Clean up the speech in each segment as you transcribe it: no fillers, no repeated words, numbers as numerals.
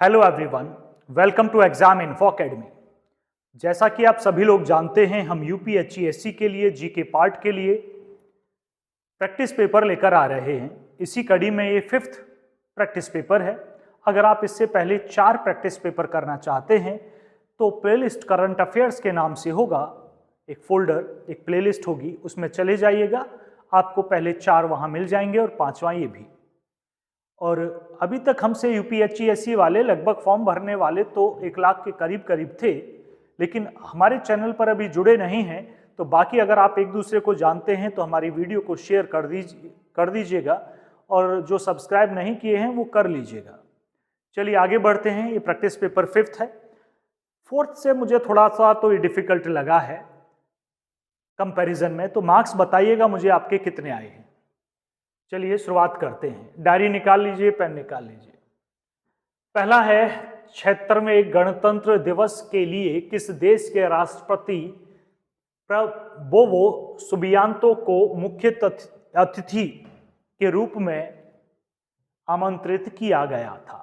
Hello everyone, welcome to exam info academy. जैसा कि आप सभी लोग जानते हैं, हम यूपीएससी के लिए जीके पार्ट के लिए प्रैक्टिस पेपर लेकर आ रहे हैं। इसी कड़ी में ये 5th प्रैक्टिस पेपर है। अगर आप इससे पहले 4 प्रैक्टिस पेपर करना चाहते हैं तो प्लेलिस्ट करंट अफेयर्स के नाम से होगा, एक फोल्डर, एक प्लेलिस्ट होगी, उसमें चले जाइएगा। आपको पहले 4 वहाँ मिल जाएंगे और 5वां ये भी। और अभी तक हमसे यूपीएससी वाले लगभग फॉर्म भरने वाले तो 1 लाख के करीब थे, लेकिन हमारे चैनल पर अभी जुड़े नहीं हैं। तो बाकी अगर आप एक दूसरे को जानते हैं तो हमारी वीडियो को शेयर कर दीजिएगा और जो सब्सक्राइब नहीं किए हैं वो कर लीजिएगा। चलिए आगे बढ़ते हैं। ये प्रैक्टिस पेपर 5th है। 4th से मुझे थोड़ा सा तो ये डिफिकल्ट लगा है कंपैरिजन में। तो मार्क्स बताइएगा मुझे आपके कितने आए हैं। चलिए शुरुआत करते हैं। डायरी निकाल लीजिए, पेन निकाल लीजिए। पहला है 76वें गणतंत्र दिवस के लिए किस देश के राष्ट्रपति प्रबोवो सुबियांतो को मुख्य अतिथि के रूप में आमंत्रित किया गया था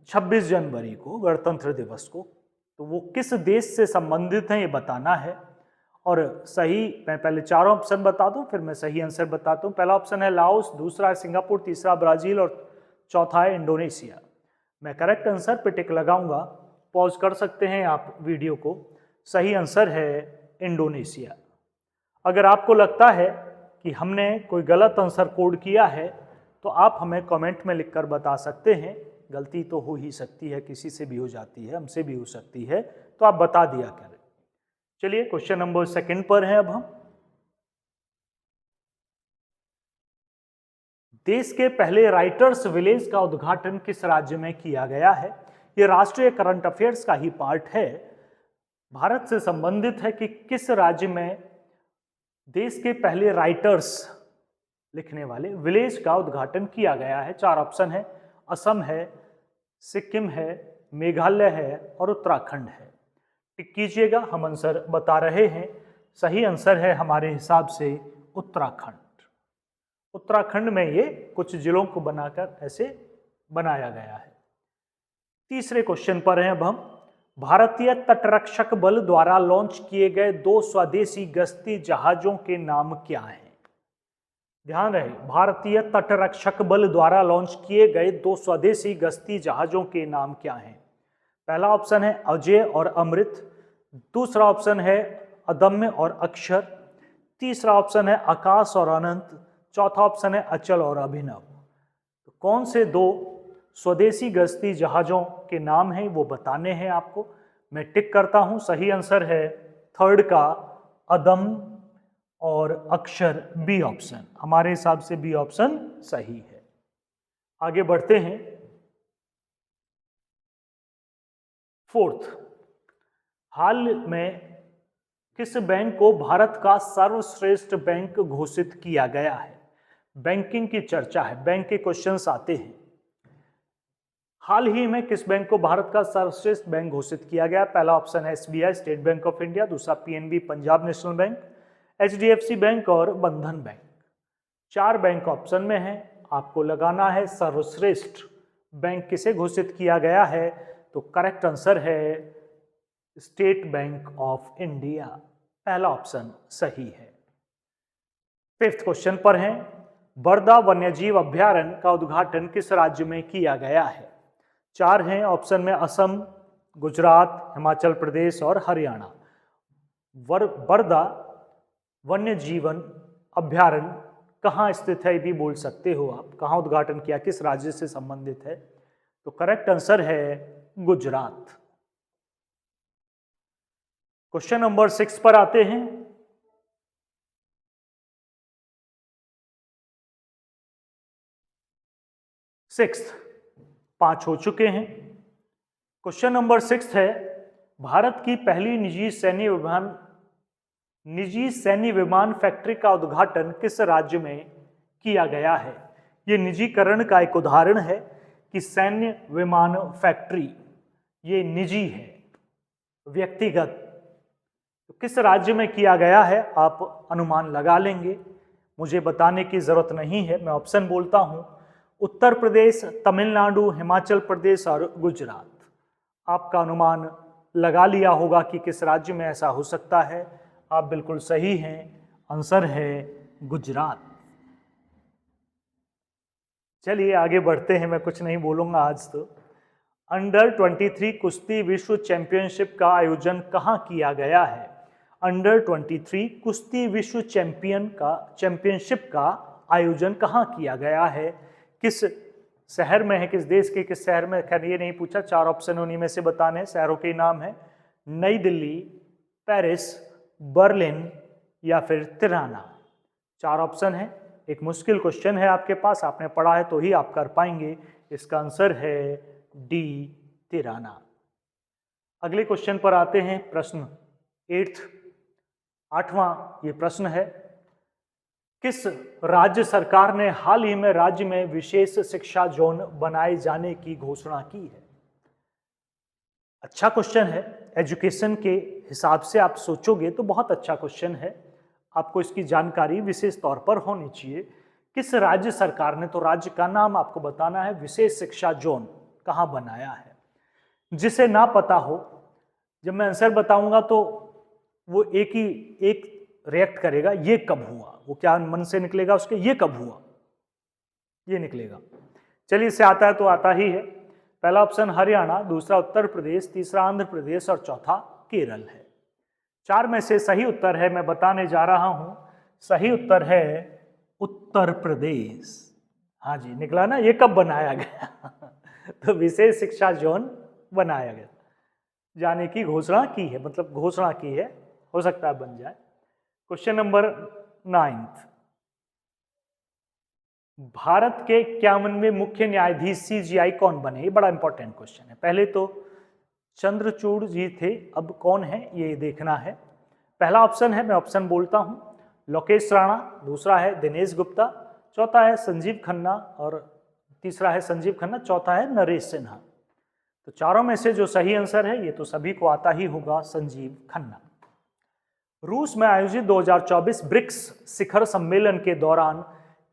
26 जनवरी को, गणतंत्र दिवस को। तो वो किस देश से संबंधित है ये बताना है। और सही, मैं पहले 4 ऑप्शन बता दूं फिर मैं सही आंसर बताता हूं। पहला ऑप्शन है लाओस, दूसरा है सिंगापुर, तीसरा ब्राजील और चौथा है इंडोनेशिया। मैं करेक्ट आंसर पे टिक लगाऊंगा, पॉज कर सकते हैं आप वीडियो को। सही आंसर है इंडोनेशिया। अगर आपको लगता है कि हमने कोई गलत आंसर कोड किया है तो आप हमें कमेंट में लिखकर बता सकते हैं। गलती तो हो ही सकती है, किसी से भी हो जाती है, हमसे भी हो सकती है, तो आप बता दिया करें। चलिए क्वेश्चन नंबर 2 पर है। अब हम देश के पहले राइटर्स विलेज का उद्घाटन किस राज्य में किया गया है। यह राष्ट्रीय करंट अफेयर्स का ही पार्ट है, भारत से संबंधित है कि किस राज्य में देश के पहले राइटर्स लिखने वाले विलेज का उद्घाटन किया गया है। 4 ऑप्शन है, असम है, सिक्किम है, मेघालय है और उत्तराखंड है। टिक कीजिएगा, हम आंसर बता रहे हैं। सही आंसर है हमारे हिसाब से उत्तराखंड। उत्तराखंड में ये कुछ जिलों को बनाकर ऐसे बनाया गया है। तीसरे क्वेश्चन पर हैं अब हम। भारतीय तटरक्षक बल द्वारा लॉन्च किए गए 2 स्वदेशी गश्ती जहाजों के नाम क्या हैं। ध्यान रहे, भारतीय तटरक्षक बल द्वारा लॉन्च किए गए 2 स्वदेशी गश्ती जहाजों के नाम क्या हैं। पहला ऑप्शन है अजय और अमृत, दूसरा ऑप्शन है अदम्य और अक्षर, तीसरा ऑप्शन है आकाश और अनंत, चौथा ऑप्शन है अचल और अभिनव। तो कौन से 2 स्वदेशी गश्ती जहाजों के नाम हैं वो बताने हैं आपको। मैं टिक करता हूं। सही आंसर है 3rd का अदम्य और अक्षर, बी ऑप्शन। हमारे हिसाब से बी ऑप्शन सही है। आगे बढ़ते हैं। 4th, हाल में किस बैंक को भारत का सर्वश्रेष्ठ बैंक घोषित किया गया है। बैंकिंग की चर्चा है, बैंक के क्वेश्चंस आते हैं। हाल ही में किस बैंक को भारत का सर्वश्रेष्ठ बैंक घोषित किया गया। पहला ऑप्शन है SBI, State Bank of India, दूसरा PNB, Punjab National Bank, HDFC bank और बंधन बैंक। 4 बैंक ऑप्शन में है, आपको लगाना है सर्वश्रेष्ठ बैंक किसे घोषित किया गया है। तो करेक्ट आंसर है स्टेट बैंक ऑफ इंडिया। पहला ऑप्शन सही है। 5th क्वेश्चन पर हैं। बरदा वन्यजीव अभयारण्य का उद्घाटन किस राज्य में किया गया है। 4 हैं ऑप्शन में, असम, गुजरात, हिमाचल प्रदेश और हरियाणा। बरदा वन्यजीवन अभयारण्य कहाँ स्थित है ये भी बोल सकते हो आप। कहाँ उद्घाटन किया, किस राज्य से संबंधित है। तो करेक्ट आंसर है गुजरात। क्वेश्चन नंबर 6 पर आते हैं। 6th, 5 हो चुके हैं। क्वेश्चन नंबर 6 है, भारत की पहली निजी सैन्य विमान फैक्ट्री का उद्घाटन किस राज्य में किया गया है। यह निजीकरण का एक उदाहरण है कि सैन्य विमान फैक्ट्री ये निजी है, व्यक्तिगत। तो किस राज्य में किया गया है आप अनुमान लगा लेंगे, मुझे बताने की जरूरत नहीं है। मैं ऑप्शन बोलता हूं, उत्तर प्रदेश, तमिलनाडु, हिमाचल प्रदेश और गुजरात। आपका अनुमान लगा लिया होगा कि किस राज्य में ऐसा हो सकता है। आप बिल्कुल सही हैं, आंसर है गुजरात। चलिए आगे बढ़ते हैं, मैं कुछ नहीं बोलूंगा आज तो। अंडर 23 कुश्ती विश्व चैंपियनशिप का आयोजन कहाँ किया गया है? अंडर 23 कुश्ती विश्व चैंपियनशिप का आयोजन कहाँ किया गया है? किस शहर में है, किस देश के किस शहर में? खैर ये नहीं पूछा, 4 ऑप्शन उन्हीं में से बताने, शहरों के नाम है नई दिल्ली, पेरिस, बर्लिन या फिर तिराना। 4 ऑप्शन है। एक मुश्किल क्वेश्चन है आपके पास, आपने पढ़ा है तो ही आप कर पाएंगे। इसका आंसर है डी, तिराना। अगले क्वेश्चन पर आते हैं, प्रश्न 8वां ये प्रश्न है, किस राज्य सरकार ने हाल ही में राज्य में विशेष शिक्षा जोन बनाए जाने की घोषणा की है? अच्छा क्वेश्चन है, एजुकेशन के हिसाब से आप सोचोगे तो बहुत अच्छा क्वेश्चन है, आपको इसकी जानकारी विशेष तौर पर होनी चाहिए। किस राज्य सरकार ने, तो राज्य का नाम आपको बताना है, विशेष शिक्षा जोन कहाँ बनाया है। जिसे ना पता हो, जब मैं आंसर बताऊंगा तो वो एक रिएक्ट करेगा, ये कब हुआ, वो क्या मन से निकलेगा उसके, ये कब हुआ, ये निकलेगा। चलिए इसे आता है तो आता ही है। पहला ऑप्शन हरियाणा, दूसरा उत्तर प्रदेश, तीसरा आंध्र प्रदेश और चौथा केरल है। 4 में से सही उत्तर है, मैं बताने जा रहा हूं, सही उत्तर है उत्तर प्रदेश। हाँ जी, निकला ना, ये कब बनाया गया तो विशेष शिक्षा जोन बनाया गया, जाने की घोषणा की है, मतलब घोषणा की है, हो सकता है बन जाए। क्वेश्चन नंबर 9, भारत के 51वें मुख्य न्यायाधीश CJI कौन बने? ये बड़ा इंपॉर्टेंट क्वेश्चन है। पहले तो चंद्रचूड़ जी थे, अब कौन है ये देखना है। पहला ऑप्शन है, मैं ऑप्शन बोलता हूं, लोकेश राणा, दूसरा है दिनेश गुप्ता, चौथा है संजीव खन्ना और तीसरा है संजीव खन्ना, चौथा है नरेश सिन्हा। तो चारों में से जो सही आंसर है, ये तो सभी को आता ही होगा, संजीव खन्ना। रूस में आयोजित 2024 ब्रिक्स शिखर सम्मेलन के दौरान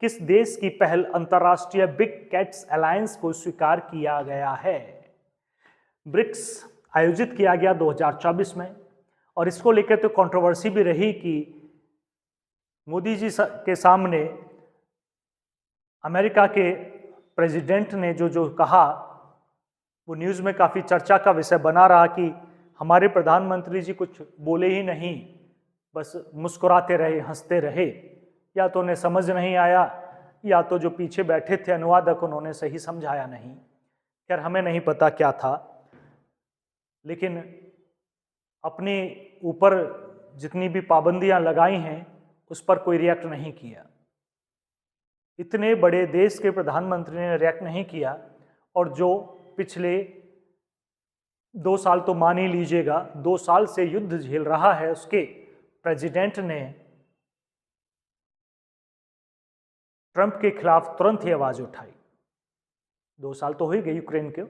किस देश की पहल अंतरराष्ट्रीय बिग कैट्स अलायंस को स्वीकार किया गया है? ब्रिक्स आयोजित किया गया 2024 में, और इसको लेकर तो कंट्रोवर्सी भी रही कि मोदी जी के सामने अमेरिका के प्रेसिडेंट ने जो कहा, वो न्यूज़ में काफ़ी चर्चा का विषय बना रहा कि हमारे प्रधानमंत्री जी कुछ बोले ही नहीं, बस मुस्कुराते रहे, हंसते रहे, या तो उन्हें समझ नहीं आया, या तो जो पीछे बैठे थे अनुवादक उन्होंने सही समझाया नहीं। खैर हमें नहीं पता क्या था, लेकिन अपने ऊपर जितनी भी पाबंदियां लगाई हैं उस पर कोई रिएक्ट नहीं किया। इतने बड़े देश के प्रधानमंत्री ने रिएक्ट नहीं किया, और जो पिछले 2 साल तो मान ही लीजिएगा, 2 साल से युद्ध झेल रहा है, उसके प्रेसिडेंट ने ट्रंप के खिलाफ तुरंत ही आवाज उठाई। 2 साल तो हो ही गए यूक्रेन के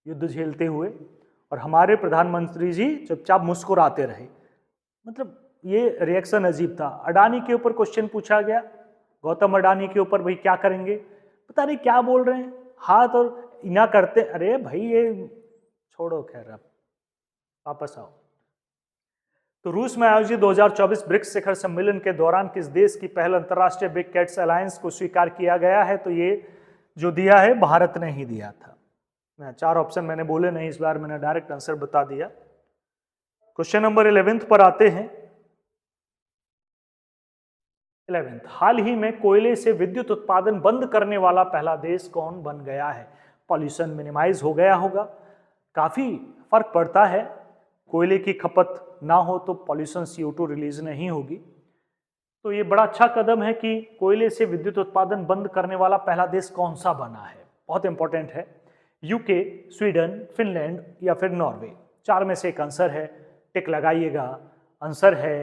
युद्ध झेलते हुए, और हमारे प्रधानमंत्री जी चुपचाप मुस्कुराते रहे। मतलब ये रिएक्शन अजीब था। अडानी के ऊपर क्वेश्चन पूछा गया, गौतम अडानी के ऊपर, भाई क्या करेंगे, पता नहीं क्या बोल रहे हैं, हाथ और इना करते, अरे भाई ये छोड़ो, खैर अब वापस आओ। तो रूस में आयोजित 2024 ब्रिक्स शिखर सम्मेलन के दौरान किस देश की पहल अंतरराष्ट्रीय बिग कैट्स अलायंस को स्वीकार किया गया है? तो ये जो दिया है भारत ने ही दिया था। 4 ऑप्शन मैंने बोले नहीं, इस बार मैंने डायरेक्ट आंसर बता दिया। क्वेश्चन नंबर 11 पर आते हैं। 11, हाल ही में कोयले से विद्युत उत्पादन बंद करने वाला पहला देश कौन बन गया है? पॉल्यूशन मिनिमाइज हो गया होगा, काफी फर्क पड़ता है, कोयले की खपत ना हो तो पॉल्यूशन CO2 रिलीज नहीं होगी। तो ये बड़ा अच्छा कदम है कि कोयले से विद्युत उत्पादन बंद करने वाला पहला देश कौन सा बना है, बहुत इंपॉर्टेंट है। यूके, स्वीडन, फिनलैंड या फिर नॉर्वे। 4 में से एक आंसर है, टिक लगाइएगा, आंसर है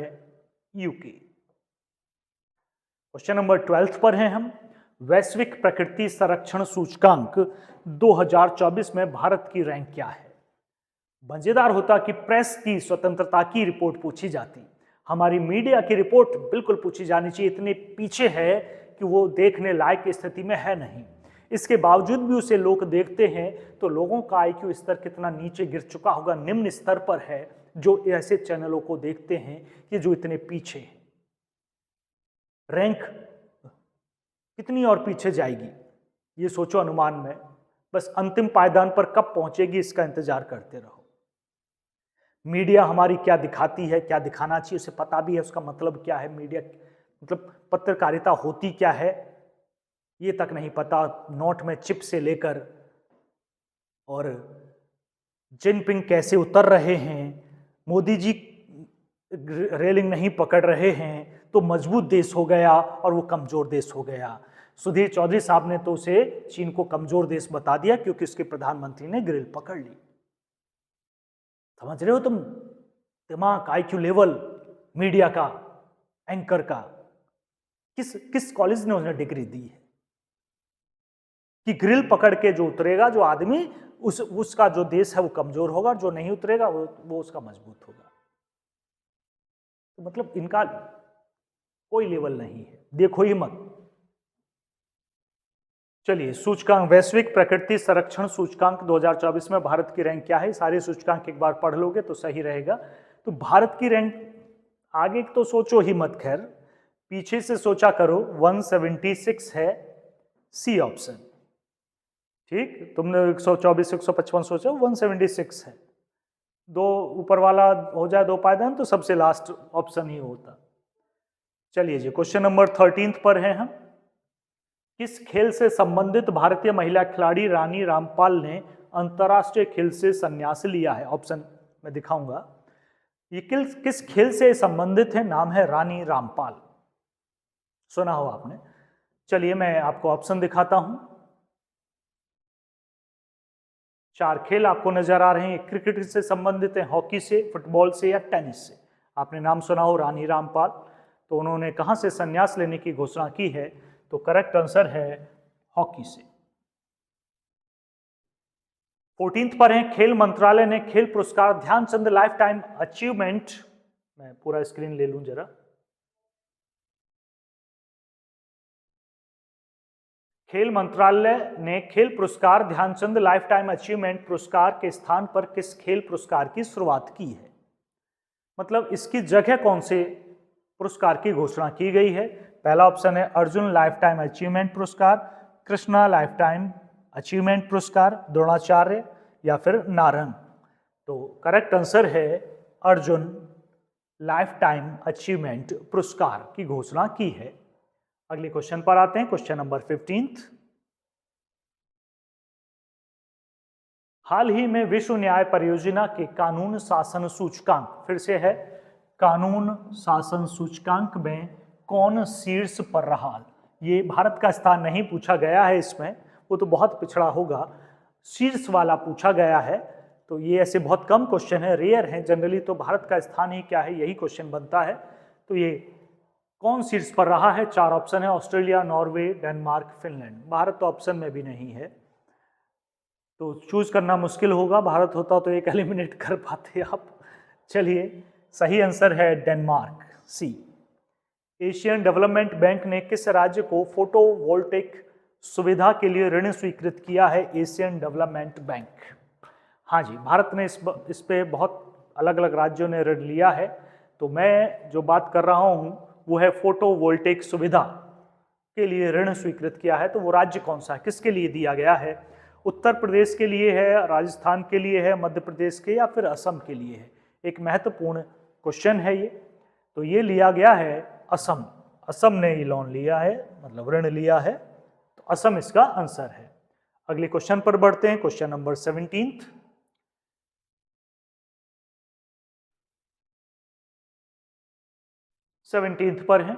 यूके। क्वेश्चन नंबर 12 पर हैं हम। वैश्विक प्रकृति संरक्षण सूचकांक 2024 में भारत की रैंक क्या है? मजेदार होता कि प्रेस की स्वतंत्रता की रिपोर्ट पूछी जाती, हमारी मीडिया की रिपोर्ट बिल्कुल पूछी जानी चाहिए, इतने पीछे है कि वो देखने लायक स्थिति में है नहीं। इसके बावजूद भी उसे लोग देखते हैं, तो लोगों का आईक्यू स्तर कितना नीचे गिर चुका होगा, निम्न स्तर पर है, जो ऐसे चैनलों को देखते हैं कि जो इतने पीछे हैं। रैंक कितनी और पीछे जाएगी ये सोचो अनुमान में, बस अंतिम पायदान पर कब पहुंचेगी इसका इंतजार करते रहो। मीडिया हमारी क्या दिखाती है, क्या दिखाना चाहिए उसे पता भी है, उसका मतलब क्या है, मीडिया मतलब पत्रकारिता होती क्या है ये तक नहीं पता। नोट में चिप से लेकर और जिनपिंग कैसे उतर रहे हैं, मोदी जी रेलिंग नहीं पकड़ रहे हैं तो मजबूत देश हो गया और वो कमजोर देश हो गया। सुधीर चौधरी साहब ने तो उसे चीन को कमजोर देश बता दिया क्योंकि उसके प्रधानमंत्री ने ग्रिल पकड़ ली। समझ रहे हो तुम दिमाग, आईक्यू लेवल मीडिया का, एंकर का, किस किस कॉलेज ने उन्हें डिग्री दी है कि ग्रिल पकड़ के जो उतरेगा जो आदमी उसका जो देश है वो कमजोर होगा, जो नहीं उतरेगा वो उसका मजबूत होगा। तो मतलब इनका कोई लेवल नहीं है, देखो ही मत। चलिए सूचकांक, वैश्विक प्रकृति संरक्षण सूचकांक 2024 में भारत की रैंक क्या है, सारे सूचकांक एक बार पढ़ लोगे तो सही रहेगा। तो भारत की रैंक आगे तो सोचो ही मत, खैर पीछे से सोचा करो, 176 है, सी ऑप्शन। ठीक, तुमने 124 155 सोचा, 176 है, दो ऊपर वाला हो जाए दो पायदान तो सबसे लास्ट ऑप्शन ही होता। चलिए जी क्वेश्चन नंबर 13 पर है हम। किस खेल से संबंधित भारतीय महिला खिलाड़ी रानी रामपाल ने अंतरराष्ट्रीय खेल से संन्यास लिया है? ऑप्शन मैं दिखाऊंगा। ये किस खेल से संबंधित है? नाम है रानी रामपाल, सुना हो आपने। चलिए मैं आपको ऑप्शन दिखाता हूं। चार खेल आपको नजर आ रहे हैं, क्रिकेट से संबंधित है, हॉकी से, फुटबॉल से या टेनिस से। आपने नाम सुना हो रानी रामपाल, तो उन्होंने कहां से संन्यास लेने की घोषणा की है? तो करेक्ट आंसर है हॉकी से। 14 पर है, खेल मंत्रालय ने खेल पुरस्कार ध्यानचंद लाइफ टाइम अचीवमेंट, मैं पूरा स्क्रीन ले लूं जरा, खेल मंत्रालय ने खेल पुरस्कार ध्यानचंद लाइफ टाइम अचीवमेंट पुरस्कार के स्थान पर किस खेल पुरस्कार की शुरुआत की है? मतलब इसकी जगह कौन से पुरस्कार की घोषणा की गई है? पहला ऑप्शन है अर्जुन लाइफ टाइम अचीवमेंट पुरस्कार, कृष्णा लाइफ टाइम अचीवमेंट पुरस्कार, द्रोणाचार्य या फिर नारंग। तो करेक्ट आंसर है अर्जुन लाइफ टाइम अचीवमेंट पुरस्कार की घोषणा की है। अगले क्वेश्चन पर आते हैं, क्वेश्चन नंबर 15। हाल ही में विश्व न्याय परियोजना के कानून शासन सूचकांक, फिर से है कानून शासन सूचकांक में कौन शीर्ष पर रहा? ये भारत का स्थान नहीं पूछा गया है इसमें, वो तो बहुत पिछड़ा होगा, शीर्ष वाला पूछा गया है। तो ये ऐसे बहुत कम क्वेश्चन है, रेयर है, जनरली तो भारत का स्थान ही क्या है यही क्वेश्चन बनता है। तो ये कौन शीर्ष पर रहा है? चार ऑप्शन है, Australia, Norway, Denmark, Finland. Bharat तो ऑप्शन में भी नहीं है तो चूज करना मुश्किल होगा, भारत होता तो एक एलिमिनेट कर पाते आप। चलिए सही आंसर है डेनमार्क, सी। एशियन डेवलपमेंट बैंक ने किस राज्य को फोटोवोल्टेक सुविधा के लिए ऋण स्वीकृत किया है? Asian development bank. हाँ जी, भारत ने इस पे बहुत अलग अलग राज्यों ने ऋण लिया है। तो मैं जो बात कर रहा हूँ वो है फोटोवोल्टेक सुविधा के लिए ऋण स्वीकृत किया है। तो वो राज्य कौन सा है, किसके लिए दिया गया है? उत्तर प्रदेश के लिए है, राजस्थान के लिए है, मध्य प्रदेश के या फिर असम के लिए है? एक महत्वपूर्ण क्वेश्चन है ये। तो ये लिया गया है असम, असम ने ये लोन लिया है, मतलब ऋण लिया है, तो असम इसका आंसर है। अगले क्वेश्चन पर बढ़ते हैं, क्वेश्चन नंबर 17। 17 पर है,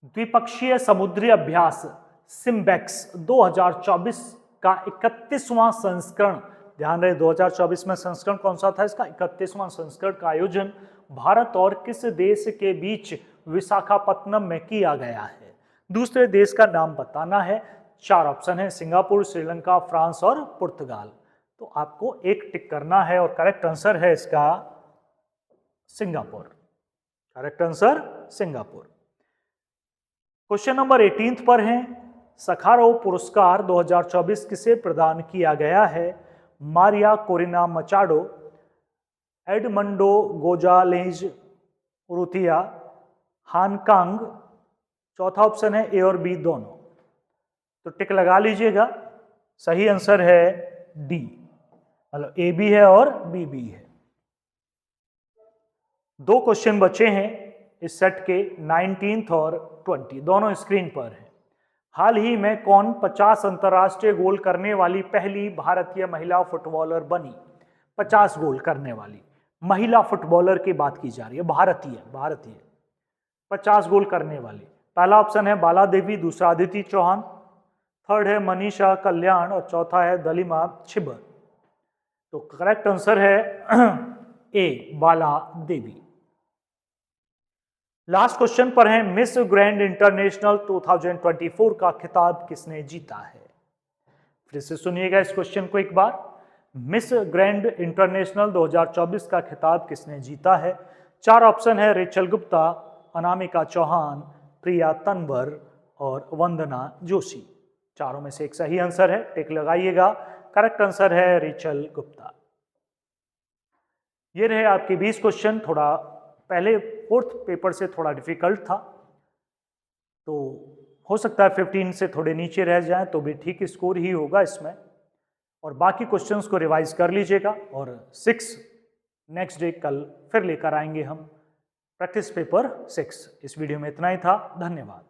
द्विपक्षीय समुद्री अभ्यास सिम्बेक्स 2024 का 31वां संस्करण, ध्यान रहे 2024 में संस्करण कौन सा था इसका? 31वां संस्करण का आयोजन भारत और किस देश के बीच विशाखापत्तनम में किया गया है? दूसरे देश का नाम बताना है। चार ऑप्शन है, सिंगापुर, श्रीलंका, फ्रांस और पुर्तगाल। तो आपको एक टिक करना है और करेक्ट आंसर है इसका Singapore. Correct answer Singapore. Question number 18 पर है, सखारोव पुरस्कार 2024 किसे प्रदान किया गया है? Maria Corina Machado, Edmundo Gonzalez Urrutia, Han Kang. चौथा ऑप्शन है ए और बी दोनों। तो टिक लगा लीजिएगा। सही आंसर है डी, मतलब ए भी है और बी भी है। 2 क्वेश्चन बचे हैं इस सेट के, 19th और 20 दोनों स्क्रीन पर है। हाल ही में कौन 50 अंतर्राष्ट्रीय गोल करने वाली पहली भारतीय महिला फुटबॉलर बनी? 50 गोल करने वाली महिला फुटबॉलर की बात की जा रही है, भारतीय 50 गोल करने वाली। पहला ऑप्शन है बाला देवी, दूसरा अदिति चौहान, थर्ड है मनीषा कल्याण और चौथा है दलिमा छिबर। तो करेक्ट आंसर है ए, बाला देवी। लास्ट क्वेश्चन पर है, मिस ग्रैंड इंटरनेशनल 2024 का खिताब किसने जीता है? फिर से सुनिएगा इस क्वेश्चन को एक बार। मिस ग्रैंड इंटरनेशनल 2024 का खिताब किसने जीता है? 4 ऑप्शन है, रेचल गुप्ता, अनामिका चौहान, प्रिया तंवर और वंदना जोशी। चारों में से एक सही आंसर है, टिक लगाइएगा। करेक्ट आंसर है रेचल गुप्ता। ये रहे आपके 20 क्वेश्चन। थोड़ा पहले 4th पेपर से थोड़ा डिफिकल्ट था, तो हो सकता है 15 से थोड़े नीचे रह जाएं तो भी ठीक स्कोर ही होगा इसमें। और बाकी क्वेश्चंस को रिवाइज कर लीजिएगा। और 6 नेक्स्ट डे कल फिर लेकर आएंगे हम प्रैक्टिस पेपर 6। इस वीडियो में इतना ही था। धन्यवाद।